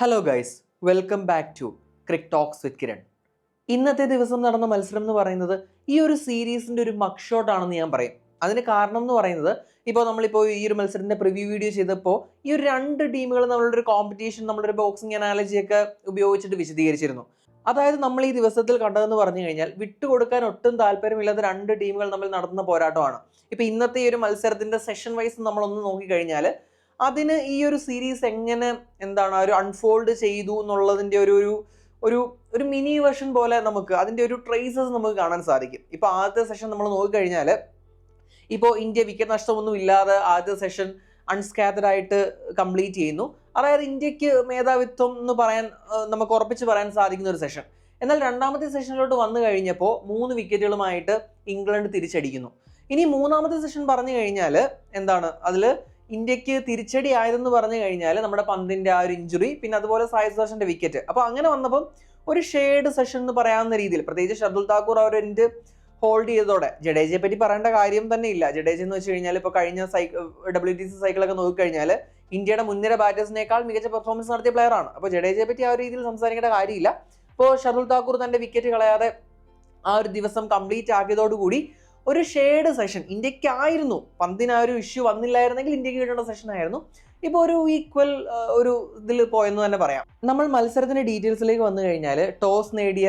Hello guys, welcome back to crick talks with Kiran. ഇന്നത്തെ ദിവസം നടന്ന മത്സരം എന്ന് പറയുന്നത് ഈ ഒരു സീരീസിൻ്റെ ഒരു മക്ക് ഷോട്ട് ആണെന്ന് ഞാൻ പറയും. അതിന് കാരണം എന്ന് പറയുന്നത് നമ്മളിപ്പോൾ ഈ ഒരു മത്സരത്തിൻ്റെ പ്രിവ്യൂ വീഡിയോ ചെയ്തപ്പോൾ ഈ ഒരു രണ്ട് ടീമുകൾ നമ്മളുടെ ഒരു കോമ്പറ്റീഷൻ, നമ്മളൊരു ബോക്സിംഗ് അനാലജിയൊക്കെ ഉപയോഗിച്ചിട്ട് വിശദീകരിച്ചിരുന്നു. അതായത് നമ്മൾ ഈ ദിവസത്തിൽ കണ്ടതെന്ന് പറഞ്ഞു കഴിഞ്ഞാൽ വിട്ടുകൊടുക്കാൻ ഒട്ടും താല്പര്യമില്ലാത്ത രണ്ട് ടീമുകൾ തമ്മിൽ നടത്തുന്ന പോരാട്ടമാണ്. ഇപ്പോൾ ഇന്നത്തെ ഈ ഒരു മത്സരത്തിൻ്റെ സെഷൻ വൈസ് നമ്മളൊന്ന് നോക്കിക്കഴിഞ്ഞാൽ അതിന് ഈ ഒരു സീരീസ് എങ്ങനെ ഒരു അൺഫോൾഡ് ചെയ്തു എന്നുള്ളതിൻ്റെ ഒരു മിനി വേർഷൻ പോലെ നമുക്ക് അതിൻ്റെ ഒരു ട്രേസസ് നമുക്ക് കാണാൻ സാധിക്കും. ഇപ്പോൾ ആദ്യത്തെ സെഷൻ നമ്മൾ നോക്കിക്കഴിഞ്ഞാൽ ഇപ്പോൾ ഇന്ത്യ വിക്കറ്റ് നഷ്ടമൊന്നും ഇല്ലാതെ ആദ്യത്തെ സെഷൻ അൺസ്കാത്തഡ് ആയിട്ട് കംപ്ലീറ്റ് ചെയ്യുന്നു. അതായത് ഇന്ത്യക്ക് മേധാവിത്വം എന്ന് പറയാൻ നമുക്ക് ഉറപ്പിച്ച് പറയാൻ സാധിക്കുന്ന ഒരു സെഷൻ. എന്നാൽ രണ്ടാമത്തെ സെഷനിലോട്ട് വന്നു കഴിഞ്ഞപ്പോൾ 3 വിക്കറ്റുകളുമായിട്ട് ഇംഗ്ലണ്ട് തിരിച്ചടിക്കുന്നു. ഇനി മൂന്നാമത്തെ സെഷൻ പറഞ്ഞു കഴിഞ്ഞാൽ അതിൽ ഇന്ത്യക്ക് തിരിച്ചടി ആയതെന്ന് പറഞ്ഞു കഴിഞ്ഞാൽ നമ്മുടെ പന്തിന്റെ ആ ഒരു ഇഞ്ചുറി, പിന്നെ അതുപോലെ സായ് സുദർശന്റെ വിക്കറ്റ്. അപ്പോൾ അങ്ങനെ വന്നപ്പം ഒരു ഷെയ്ഡ് സെഷൻ എന്ന് പറയാവുന്ന രീതിയിൽ, പ്രത്യേകിച്ച് ഷർദുൽ താക്കൂർ അവർ എൻ്റെ ഹോൾഡ് ചെയ്തതോടെ ജഡേജയെ പറ്റി പറയേണ്ട കാര്യം തന്നെ ഇല്ല. ജഡേജ എന്ന് വെച്ച് കഴിഞ്ഞാൽ ഇപ്പോൾ കഴിഞ്ഞ WTC സൈക്കിളൊക്കെ നോക്കിക്കഴിഞ്ഞാൽ ഇന്ത്യയുടെ മുൻനിര ബാറ്റേഴ്സിനേക്കാൾ മികച്ച പെർഫോമൻസ് നടത്തിയ പ്ലെയർ ആണ്. അപ്പോൾ ജഡേജയെ പറ്റി ആ ഒരു രീതിയിൽ സംസാരിക്കേണ്ട കാര്യമില്ല. ഇപ്പോൾ ഷർദുൽ താക്കൂർ തന്റെ വിക്കറ്റ് കളയാതെ ആ ഒരു ദിവസം കംപ്ലീറ്റ് ആക്കിയതോടുകൂടി ഒരു ഷെയ്ഡ് സെഷൻ ഇന്ത്യക്കായിരുന്നു. പന്തിന് ആ ഒരു ഇഷ്യൂ വന്നില്ലായിരുന്നെങ്കിൽ ഇന്ത്യക്ക് കിട്ടേണ്ട സെഷൻ ആയിരുന്നു. ഇപ്പോൾ ഒരു ഈക്വൽ ഒരു ഇതിൽ പോയെന്ന് തന്നെ പറയാം. നമ്മൾ മത്സരത്തിന്റെ ഡീറ്റെയിൽസിലേക്ക് വന്നു കഴിഞ്ഞാൽ ടോസ് നേടിയ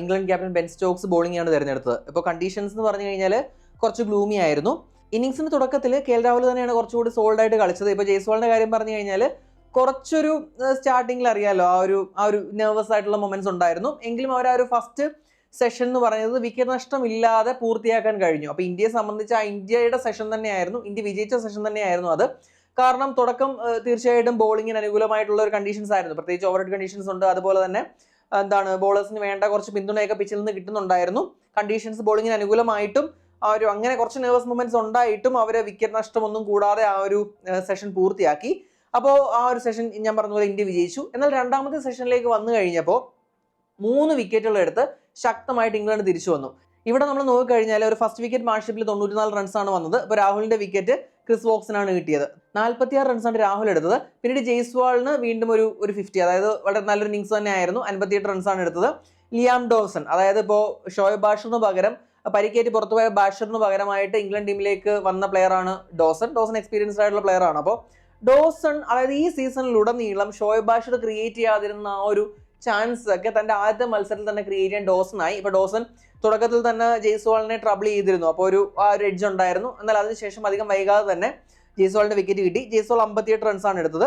England captain Ben Stokes bowling ആണ് തിരഞ്ഞെടുത്തത്. ഇപ്പോൾ കണ്ടീഷൻസ് എന്ന് പറഞ്ഞു കഴിഞ്ഞാൽ കുറച്ച് ഗ്ലൂമി ആയിരുന്നു. ഇന്നിങ്സിന്റെ തുടക്കത്തിൽ KL രാഹുൽ തന്നെയാണ് കുറച്ചുകൂടി സോൾഡ് ആയിട്ട് കളിച്ചത്. ഇപ്പോൾ ജയ്സ്വാളിന്റെ കാര്യം പറഞ്ഞു കഴിഞ്ഞാൽ കുറച്ചൊരു സ്റ്റാർട്ടിങ്ങിൽ അറിയാലോ ആ ഒരു നെർവസ് ആയിട്ടുള്ള മൊമെന്റ്സ് ഉണ്ടായിരുന്നു. എങ്കിലും അവർ ആ ഒരു ഫസ്റ്റ് സെഷൻ എന്ന് പറയുന്നത് വിക്കറ്റ് നഷ്ടം ഇല്ലാതെ പൂർത്തിയാക്കാൻ കഴിഞ്ഞു. അപ്പോൾ ഇന്ത്യയെ സംബന്ധിച്ച് ഇന്ത്യയുടെ സെഷൻ തന്നെയായിരുന്നു, ഇന്ത്യ വിജയിച്ച സെഷൻ തന്നെയായിരുന്നു അത്. കാരണം തുടക്കം തീർച്ചയായിട്ടും ബോളിങ്ങിന് അനുകൂലമായിട്ടുള്ള ഒരു കണ്ടീഷൻസ് ആയിരുന്നു. പ്രത്യേകിച്ച് ഓവർ ഹെഡ് കണ്ടീഷൻസ് ഉണ്ട്. അതുപോലെ തന്നെ ബോളേഴ്സിന് വേണ്ട കുറച്ച് പിന്തുണയൊക്കെ പിച്ചിൽ നിന്ന് കിട്ടുന്നുണ്ടായിരുന്നു. കണ്ടീഷൻസ് ബോളിങ്ങിന് അനുകൂലമായിട്ടും അങ്ങനെ കുറച്ച് നെർവസ് മൊമെന്റ്സ് ഉണ്ടായിട്ടും അവർ വിക്കറ്റ് നഷ്ടമൊന്നും കൂടാതെ ആ ഒരു സെഷൻ പൂർത്തിയാക്കി. അപ്പോൾ ആ ഒരു സെഷൻ ഞാൻ പറഞ്ഞ പോലെ ഇന്ത്യ വിജയിച്ചു. എന്നാൽ രണ്ടാമത്തെ സെഷനിലേക്ക് വന്നു കഴിഞ്ഞപ്പോൾ 3 വിക്കറ്റുകൾ എടുത്ത് ശക്തമായിട്ട് ഇംഗ്ലണ്ട് തിരിച്ചു വന്നു. ഇവിടെ നമ്മൾ നോക്കിക്കഴിഞ്ഞാൽ ഒരു ഫസ്റ്റ് വിക്കറ്റ് പാർട്ണർഷിപ്പിൽ 94 റൺസാണ് വന്നത്. ഇപ്പോൾ രാഹുലിന്റെ വിക്കറ്റ് ക്രിസ് വോക്സിനാണ് കിട്ടിയത്. 46 റൺസാണ് രാഹുൽ എടുത്തത്. പിന്നീട് ജയ്സ്വാളിന് വീണ്ടും ഒരു 50, അതായത് വളരെ നല്ലൊരു ഇന്നിങ്സ് തന്നെ ആയിരുന്നു. 58 റൺസാണ് എടുത്തത്. ലിയാം ഡോസൺ, അതായത് ഇപ്പോൾ ഷോയബ് ബാഷറിന് പകരം പരിക്കേറ്റ് പുറത്തുപോയ ബാഷറിന് പകരമായിട്ട് ഇംഗ്ലണ്ട് ടീമിലേക്ക് വന്ന പ്ലെയർ ആണ് ഡോസൺ എക്സ്പീരിയൻസ്ഡ് ആയിട്ടുള്ള പ്ലെയർ ആണ്. അപ്പോൾ ഡോസൺ, അതായത് ഈ സീസണിലുടനീളം ഷോയബ് ബാഷർ ക്രിയേറ്റ് ചെയ്യാതിരുന്ന ആ ഒരു ചാൻസ് ഒക്കെ തന്റെ ആദ്യത്തെ മത്സരത്തിൽ തന്നെ ക്രിയേറ്റ് ചെയ്യാൻ ഡോസനായി. ഇപ്പൊ ഡോസൺ തുടക്കത്തിൽ തന്നെ ജയ്സ്വാളിനെ ട്രബിൾ ചെയ്തിരുന്നു. അപ്പോൾ ഒരു എഡ്ജ് ഉണ്ടായിരുന്നു. എന്നാൽ അതിനുശേഷം അധികം വൈകാതെ തന്നെ ജയ്സ്വാളിന്റെ വിക്കറ്റ് കിട്ടി. ജയ്സ്വാൾ 58 റൺസാണ് എടുത്തത്.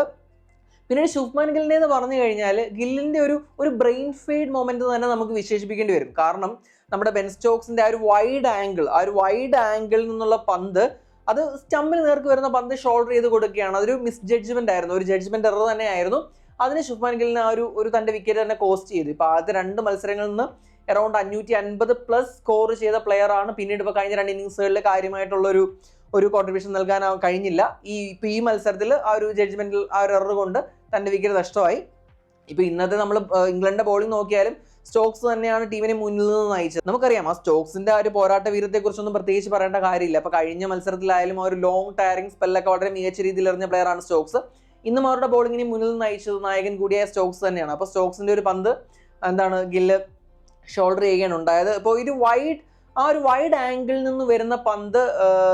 പിന്നീട് ശുഭ്മാൻ ഗില്ലിനെ എന്ന് പറഞ്ഞു കഴിഞ്ഞാൽ ഗില്ലിന്റെ ഒരു ബ്രെയിൻ ഫെയ്ഡ് മൊമെന്റ് തന്നെ നമുക്ക് വിശേഷിപ്പിക്കേണ്ടി വരും. കാരണം നമ്മുടെ ബെൻ സ്റ്റോക്സിന്റെ ആ ഒരു വൈഡ് ആംഗിളിൽ നിന്നുള്ള പന്ത്, അത് സ്റ്റമ്പിന് നേർക്ക് വരുന്ന പന്ത് ഷോൾഡർ ചെയ്ത് കൊടുക്കുകയാണ്. അതൊരു മിസ് ജഡ്ജ്മെന്റ് ആയിരുന്നു, ഒരു ജഡ്ജ്മെന്റ് എറർ തന്നെയായിരുന്നു. അതിന് ശുഭ്മാൻ ഗില്ലിന് ഒരു തന്റെ വിക്കറ്റ് തന്നെ കോസ്റ്റ് ചെയ്തു. ഇപ്പൊ ആദ്യത്തെ 2 മത്സരങ്ങളിൽ നിന്ന് അറൌണ്ട് 550+ സ്കോർ ചെയ്ത പ്ലെയർ ആണ്. പിന്നീട് ഇപ്പോൾ കഴിഞ്ഞ 2 ഇന്നിങ്സുകളിൽ കാര്യമായിട്ടുള്ള ഒരു കോൺട്രിബ്യൂഷൻ നൽകാൻ കഴിഞ്ഞില്ല. ഈ മത്സരത്തിൽ ആ ഒരു ജഡ്ജ്മെന്റിൽ ആ ഒരു എറർ കൊണ്ട് തന്റെ വിക്കറ്റ് നഷ്ടമായി. ഇപ്പൊ ഇന്നത്തെ നമ്മൾ ഇംഗ്ലണ്ടിന്റെ ബോളിംഗ് നോക്കിയാലും സ്റ്റോക്സ് തന്നെയാണ് ടീമിനെ മുന്നിൽ നിന്ന് നയിച്ചത്. നമുക്കറിയാം ആ സ്റ്റോക്സിന്റെ ആ ഒരു പോരാട്ട വീരത്തെ കുറിച്ചൊന്നും പ്രത്യേകിച്ച് പറയേണ്ട കാര്യമില്ല. അപ്പൊ കഴിഞ്ഞ മത്സരത്തിലായാലും ആ ഒരു ലോങ് ടയറിംഗ് സ്പെല്ലൊക്കെ വളരെ മികച്ച രീതിയിൽ എറിഞ്ഞ പ്ലെയർ ആണ് സ്റ്റോക്സ്. ഇന്നും അവരുടെ ബോളിങ്ങിന് മുന്നിൽ നയിച്ചത് നായകൻ കൂടിയായ സ്റ്റോക്സ് തന്നെയാണ്. അപ്പോൾ സ്റ്റോക്സിന്റെ ഒരു പന്ത് ഗില്ല് ഷോൾഡർ ചെയ്യുകയാണ് ഉണ്ടായത്. അപ്പോൾ ഒരു വൈഡ് ആംഗിളിൽ നിന്ന് വരുന്ന പന്ത്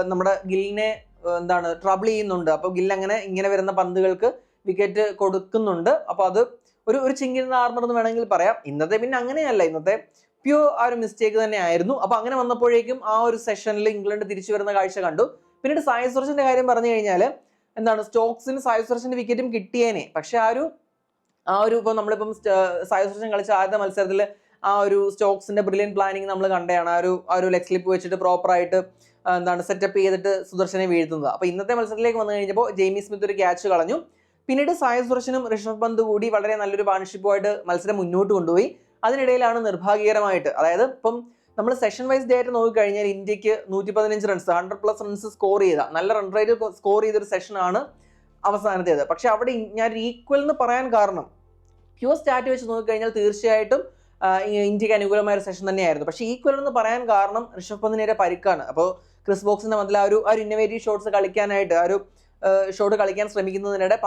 നമ്മുടെ ഗില്ലിനെ ട്രബിൾ ചെയ്യുന്നുണ്ട്. അപ്പോൾ ഗില്ല് ഇങ്ങനെ വരുന്ന പന്തുകൾക്ക് വിക്കറ്റ് കൊടുക്കുന്നുണ്ട്. അപ്പോൾ അത് ഒരു ചിങ്കിന്റെ ആർമർ എന്ന് വേണമെങ്കിൽ പറയാം. ഇന്നത്തെ പിന്നെ അങ്ങനെയല്ല, ഇന്നത്തെ പ്യൂർ ആ ഒരു മിസ്റ്റേക്ക് തന്നെ ആയിരുന്നു. അപ്പോൾ അങ്ങനെ വന്നപ്പോഴേക്കും ആ ഒരു സെഷനിൽ ഇംഗ്ലണ്ട് തിരിച്ചു വരുന്ന കാഴ്ച കണ്ടു. പിന്നീട് സായ് സുദർശന്റെ കാര്യം പറഞ്ഞു കഴിഞ്ഞാൽ സ്റ്റോക്സിന് സായ് സുദർശന്റെ വിക്കറ്റും കിട്ടിയേനെ. പക്ഷെ ഇപ്പോൾ നമ്മളിപ്പം സായ് സുദർശൻ കളിച്ച ആദ്യത്തെ മത്സരത്തിൽ ആ ഒരു സ്റ്റോക്സിന്റെ ബ്രില്യൻ പ്ലാനിങ് നമ്മൾ കണ്ടതാണ്. ആ ഒരു ലെഗ് സ്ലിപ്പ് വെച്ചിട്ട് പ്രോപ്പറായിട്ട് സെറ്റപ്പ് ചെയ്തിട്ട് സുദർശനെ വീഴ്ത്തുന്നത്. അപ്പോൾ ഇന്നത്തെ മത്സരത്തിലേക്ക് വന്നു കഴിഞ്ഞപ്പോൾ ജെയ്മി സ്മിത്ത് ഒരു ക്യാച്ച് കളഞ്ഞു. പിന്നീട് സായ് സുദർശനും ഋഷഭ് പന്ത് കൂടി വളരെ നല്ലൊരു പാർട്ണർഷിപ്പുമായിട്ട് മത്സരം മുന്നോട്ട് കൊണ്ടുപോയി. അതിനിടയിലാണ് നിർഭാഗ്യകരമായിട്ട്, അതായത് ഇപ്പം നമ്മൾ സെഷൻ വൈസ് ഡേറ്റ് നോക്കിക്കഴിഞ്ഞാൽ ഇന്ത്യക്ക് 115 റൺസ് 100+ റൺസ് സ്കോർ ചെയ്ത നല്ല റൺ റേറ്റ് സ്കോർ ചെയ്തൊരു സെഷനാണ് അവസാനത്തേത്. പക്ഷെ അവിടെ ഞാൻ ഈക്വൽ എന്ന് പറയാൻ കാരണം പ്യൂർ സ്റ്റാറ്റ് വെച്ച് നോക്കിക്കഴിഞ്ഞാൽ തീർച്ചയായിട്ടും ഇന്ത്യക്ക് അനുകൂലമായ ഒരു സെഷൻ തന്നെയായിരുന്നു. പക്ഷേ ഈക്വൽ എന്ന് പറയാൻ കാരണം ഋഷഭ് പന്തിന്റെ പരിക്കാണ്. അപ്പോൾ ക്രിസ് വോക്സിന്റെ മതിൽ ആ ഒരു ഇന്നോവേറ്റീവ് ഷോട്ട്സ് കളിക്കാനായിട്ട് ഷോട്ട് കളിക്കാൻ ശ്രമിക്കുന്നതിനിടെ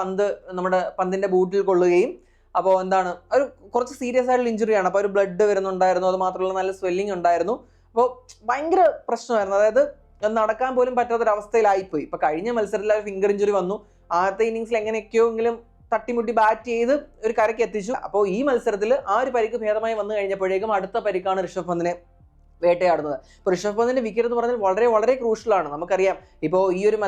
പന്തിന്റെ ബൂട്ടിൽ കൊള്ളുകയും അപ്പോൾ എന്താണ് ഒരു കുറച്ച് സീരിയസ് ആയിട്ടുള്ള ഇഞ്ചുറിയാണ്. അപ്പോൾ ഒരു ബ്ലഡ് വരുന്നുണ്ടായിരുന്നു, അത് മാത്രമല്ല നല്ല സ്വെല്ലിംഗ് ഉണ്ടായിരുന്നു. അപ്പോൾ ഭയങ്കര പ്രശ്നമായിരുന്നു, അതായത് നടക്കാൻ പോലും പറ്റാത്തൊരവസ്ഥയിലായിപ്പോയി. ഇപ്പൊ കഴിഞ്ഞ മത്സരത്തിൽ ഫിംഗർ ഇഞ്ചുറി വന്നു, ആദ്യത്തെ ഇന്നിങ്സിൽ എങ്ങനെയൊക്കെയോ എങ്കിലും തട്ടിമുട്ടി ബാറ്റ് ചെയ്ത് ഒരു കരയ്ക്ക് എത്തിച്ചു. അപ്പോൾ ഈ മത്സരത്തിൽ ആ ഒരു പരിക്ക് ഭേദമായി വന്നു കഴിഞ്ഞപ്പോഴേക്കും അടുത്ത പരിക്കാണ് ഋഷഭ് പന്തിനെ വേട്ടയാടുന്നത്. ഇപ്പോൾ ഋഷഭ് പന്തിന്റെ വിക്കറ്റ് എന്ന് പറഞ്ഞാൽ വളരെ വളരെ ക്രൂഷ്യലാണ്. നമുക്കറിയാം ഇപ്പോൾ ഈ ഒരു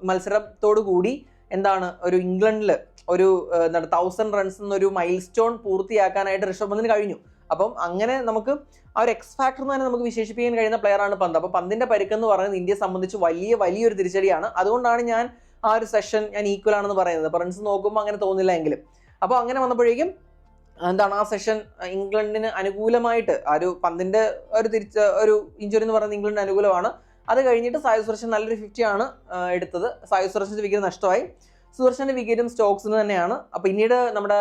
മത്സരത്തോടു കൂടി എന്താണ് ഒരു ഇംഗ്ലണ്ടിൽ ഒരു 1000 റൺസ് എന്നൊരു മൈൽ സ്റ്റോൺ പൂർത്തിയാക്കാനായിട്ട് ഋഷഭ് പന്തിന് കഴിഞ്ഞു. അപ്പം അങ്ങനെ നമുക്ക് ആ ഒരു എക്സ് ഫാക്ടർ എന്ന് തന്നെ നമുക്ക് വിശേഷിപ്പിക്കാൻ കഴിയുന്ന പ്ലെയറാണ് പന്ത്. അപ്പോൾ പന്തിന്റെ പരിക്കെന്ന് പറയുന്നത് ഇന്ത്യയെ സംബന്ധിച്ച് വലിയൊരു തിരിച്ചടിയാണ്. അതുകൊണ്ടാണ് ഞാൻ ആ ഒരു സെഷൻ ഞാൻ ഈക്വൽ ആണെന്ന് പറയുന്നത്. റൺസ് നോക്കുമ്പോൾ അങ്ങനെ തോന്നില്ല എങ്കിലും. അപ്പോൾ അങ്ങനെ വന്നപ്പോഴേക്കും എന്താണ് ആ സെഷൻ ഇംഗ്ലണ്ടിന് അനുകൂലമായിട്ട് ആ ഒരു പന്തിന്റെ ഒരു ഇഞ്ചുറി എന്ന് പറയുന്നത് ഇംഗ്ലണ്ടിന് അനുകൂലമാണ്. അത് കഴിഞ്ഞിട്ട് സായു സുദർശൻ നല്ലൊരു 50 ആണ് എടുത്തത്. സായു സുദർശന്റെ വിക്കറ്റ് നഷ്ടമായി. സുദർശന്റെ വിക്കറ്റും സ്റ്റോക്സിന് തന്നെയാണ്. അപ്പോൾ പിന്നീട് നമ്മുടെ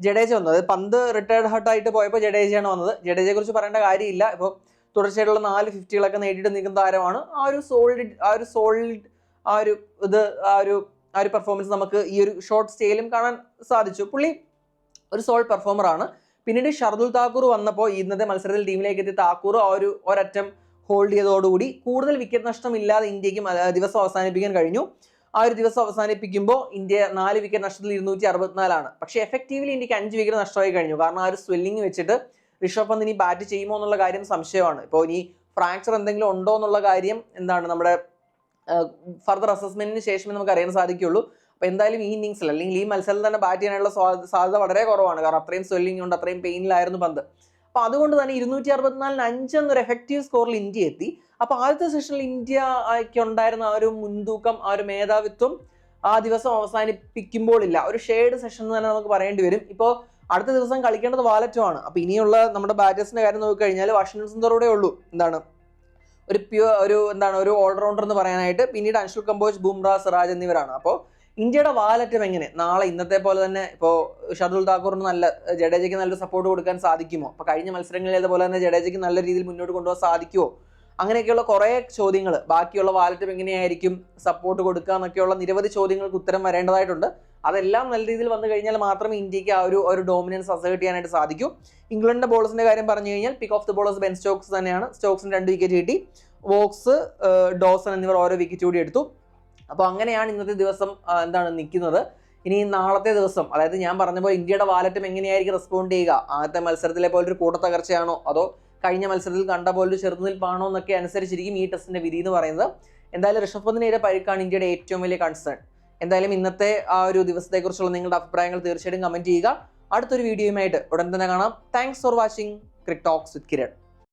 ജഡേജ വന്നത്, പന്ത് റിട്ടയർഡ് ഹർട്ടായിട്ട് പോയപ്പോൾ ജഡേജയാണ് വന്നത്. ജഡേജയെ കുറിച്ച് പറയേണ്ട കാര്യമില്ല. ഇപ്പോൾ തുടർച്ചയായിട്ടുള്ള 4 50കളൊക്കെ നേടിയിട്ട് നിൽക്കുന്ന താരമാണ്. ആ ഒരു പെർഫോമൻസ് നമുക്ക് ഈ ഒരു ഷോർട്ട് സ്റ്റേയിലും കാണാൻ സാധിച്ചു. പുള്ളി ഒരു സോൾഡ് പെർഫോമർ ആണ്. പിന്നീട് ഷർദുൽ താക്കൂർ വന്നപ്പോൾ ഇന്നത്തെ മത്സരത്തിൽ ടീമിലേക്ക് എത്തിയ താക്കൂർ ഒരറ്റം ഹോൾഡ് ചെയ്തതോടുകൂടി കൂടുതൽ വിക്കറ്റ് നഷ്ടമില്ലാതെ ഇന്ത്യക്ക് ദിവസം അവസാനിപ്പിക്കാൻ കഴിഞ്ഞു. ആ ഒരു ദിവസം അവസാനിപ്പിക്കുമ്പോൾ ഇന്ത്യ 4 വിക്കറ്റ് നഷ്ടത്തിൽ 264 പക്ഷേ എഫക്റ്റീവ്ലി ഇന്ത്യക്ക് 5 വിക്കറ്റ് നഷ്ടമായി കഴിഞ്ഞു. കാരണം ആ ഒരു സ്വെല്ലിംഗ് വെച്ചിട്ട് ഋഷഭ് പന്ത് ഇനി ബാറ്റ് ചെയ്യുമോ എന്നുള്ള കാര്യം സംശയമാണ്. ഇപ്പോൾ ഇനി ഫ്രാക്ചർ എന്തെങ്കിലും ഉണ്ടോ എന്നുള്ള കാര്യം എന്താണ് നമ്മുടെ ഫർദർ അസസ്മെന്റിന് ശേഷമേ നമുക്ക് അറിയാൻ സാധിക്കുള്ളൂ. അപ്പോൾ എന്തായാലും ഈ ഇന്നിങ്സിൽ അല്ലെങ്കിൽ ഈ മത്സരത്തിൽ തന്നെ ബാറ്റ് ചെയ്യാനുള്ള സാധ്യത വളരെ കുറവാണ്. കാരണം അത്രയും സ്വെല്ലിംഗ് ഉണ്ട്, അത്രയും പെയിനിലായിരുന്നു പന്ത്. അപ്പോൾ അതുകൊണ്ട് തന്നെ 264 എന്നൊരു എഫക്റ്റീവ് സ്കോറിൽ ഇന്ത്യ എത്തി. അപ്പോൾ ആദ്യത്തെ സെഷനിൽ ഇന്ത്യക്ക് ഉണ്ടായിരുന്ന ആ ഒരു മുൻതൂക്കം, ആ ഒരു മേധാവിത്വം ആ ദിവസം അവസാനിപ്പിക്കുമ്പോൾ ഇല്ല. ഒരു ഷെയ്ഡ് സെഷൻ എന്ന് തന്നെ നമുക്ക് പറയേണ്ടി വരും. ഇപ്പോൾ അടുത്ത ദിവസം കളിക്കേണ്ടത് വാലറ്റുമാണ്. അപ്പോൾ ഇനിയുള്ള നമ്മുടെ ബാറ്റേഴ്സിന്റെ കാര്യം നോക്കിക്കഴിഞ്ഞാൽ വാഷിംഗ്ടൺ സുന്ദറോടെ ഉള്ളൂ ഒരു ഓൾറൗണ്ടർ എന്ന് പറയാനായിട്ട്. പിന്നീട് അൻഷുൽ കമ്പോജ്, ബുംറ, സിറാജ് എന്നിവരാണ്. അപ്പോൾ ഇന്ത്യയുടെ വാലറ്റം എങ്ങനെ നാളെ ഇന്നത്തെ പോലെ തന്നെ ഇപ്പോൾ ഷർദുൽ താക്കൂറിന് ജഡേജയ്ക്ക് നല്ലൊരു സപ്പോർട്ട് കൊടുക്കാൻ സാധിക്കുമോ? അപ്പോൾ കഴിഞ്ഞ മത്സരങ്ങളിൽ അതുപോലെ തന്നെ ജഡേജയ്ക്ക് നല്ല രീതിയിൽ മുന്നോട്ട് കൊണ്ടുപോകാൻ സാധിക്കുമോ? അങ്ങനെയൊക്കെയുള്ള കുറേ ചോദ്യങ്ങൾ, ബാക്കിയുള്ള വാലറ്റും എങ്ങനെയായിരിക്കും സപ്പോർട്ട് കൊടുക്കുക എന്നൊക്കെയുള്ള നിരവധി ചോദ്യങ്ങൾക്ക് ഉത്തരം വരേണ്ടതായിട്ടുണ്ട്. അതെല്ലാം നല്ല രീതിയിൽ വന്നു കഴിഞ്ഞാൽ മാത്രമേ ഇന്ത്യക്ക് ആ ഒരു ഡോമിനൻസ് അസേർട്ട് ചെയ്യാനായിട്ട് സാധിക്കൂ. ഇംഗ്ലണ്ടിന്റെ ബോളേഴ്സിന്റെ കാര്യം പറഞ്ഞു കഴിഞ്ഞാൽ pick of the bowlers Ben Stokes തന്നെയാണ്. സ്റ്റോക്സിന് 2 വിക്കറ്റ് കിട്ടി. വോക്സ്, ഡോസൺ എന്നിവർ ഓരോ വിക്കറ്റ് കൂടി എടുത്തു. അപ്പോൾ അങ്ങനെയാണ് ഇന്നത്തെ ദിവസം നിൽക്കുന്നത്. ഇനി നാളത്തെ ദിവസം, അതായത് ഞാൻ പറഞ്ഞ പോലെ ഇന്ത്യയുടെ വാലറ്റും എങ്ങനെയായിരിക്കും റെസ്പോണ്ട് ചെയ്യുക? ആദ്യത്തെ മത്സരത്തിലെ പോലെ ഒരു കൂട്ടത്തകർച്ചയാണോ, അതോ കഴിഞ്ഞ മത്സരത്തിൽ കണ്ട പോലെ ചെറുനിൽപ്പാണോ എന്നൊക്കെ അനുസരിച്ചിരിക്കും ഈ ടെസ്റ്റിന്റെ വിധി എന്ന് പറയുന്നത്. എന്തായാലും ഋഷഭ് പന്തിന്റെ പരിക്കാണ് ഇന്ത്യയുടെ ഏറ്റവും വലിയ കൺസേൺ. എന്തായാലും ഇന്നത്തെ ആ ഒരു ദിവസത്തെക്കുറിച്ചുള്ള നിങ്ങളുടെ അഭിപ്രായങ്ങൾ തീർച്ചയായിട്ടും കമന്റ് ചെയ്യുക. അടുത്തൊരു വീഡിയോയുമായിട്ട് ഉടൻ തന്നെ കാണാം. Thanks for watching crick talks with Kiran.